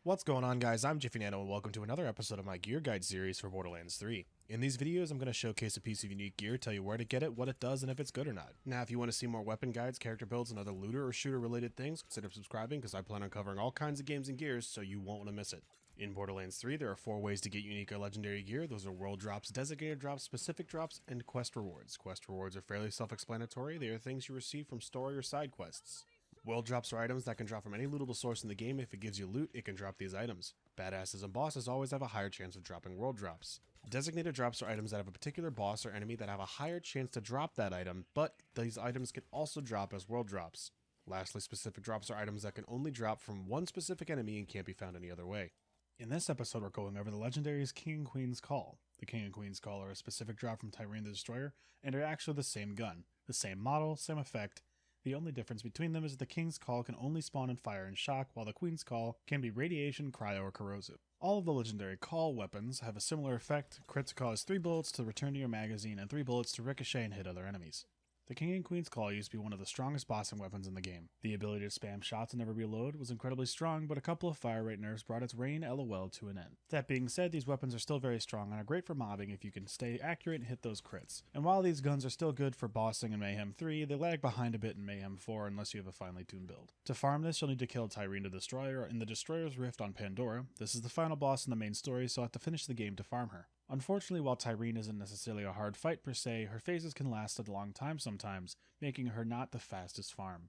What's going on, guys? I'm Jiffy Nano and welcome to another episode of my gear guide series for Borderlands 3. In these videos, I'm going to showcase a piece of unique gear, tell you where to get it, what it does, and if it's good or not. Now, if you want to see more weapon guides, character builds, and other looter or shooter related things, consider subscribing because I plan on covering all kinds of games and gears, so you won't want to miss it. In Borderlands 3, there are 4 ways to get unique or legendary gear. Those are world drops, designated drops, specific drops, and quest rewards. Quest rewards are fairly self-explanatory. They are things you receive from story or side quests. World drops are items that can drop from any lootable source in the game. If it gives you loot, it can drop these items. Badasses and bosses always have a higher chance of dropping world drops. Designated drops are items that have a particular boss or enemy that have a higher chance to drop that item, but these items can also drop as world drops. Lastly, specific drops are items that can only drop from one specific enemy and can't be found any other way. In this episode, we're going over the legendaries King and Queen's Call. The King and Queen's Call are a specific drop from Tyreens the Destroyer, and are actually the same gun. The same model, same effect. The only difference between them is the King's Call can only spawn in fire and shock, while the Queen's Call can be radiation, cryo, or corrosive. All of the legendary Call weapons have a similar effect. Crit to cause 3 bullets to return to your magazine, and 3 bullets to ricochet and hit other enemies. The King and Queen's Call used to be one of the strongest bossing weapons in the game. The ability to spam shots and never reload was incredibly strong, but a couple of fire rate nerfs brought its reign LOL to an end. That being said, these weapons are still very strong and are great for mobbing if you can stay accurate and hit those crits. And while these guns are still good for bossing in Mayhem 3, they lag behind a bit in Mayhem 4 unless you have a finely tuned build. To farm this, you'll need to kill Tyreens the Destroyer in the Destroyer's Rift on Pandora. This is the final boss in the main story, so I'll have to finish the game to farm her. Unfortunately, while Tyreens isn't necessarily a hard fight per se, her phases can last a long time sometimes, making her not the fastest farm.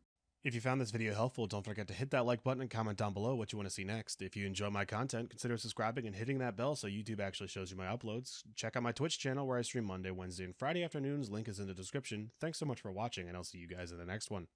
If you found this video helpful, don't forget to hit that like button and comment down below what you want to see next. If you enjoy my content, consider subscribing and hitting that bell so YouTube actually shows you my uploads. Check out my Twitch channel where I stream Monday, Wednesday, and Friday afternoons. Link is in the description. Thanks so much for watching, and I'll see you guys in the next one.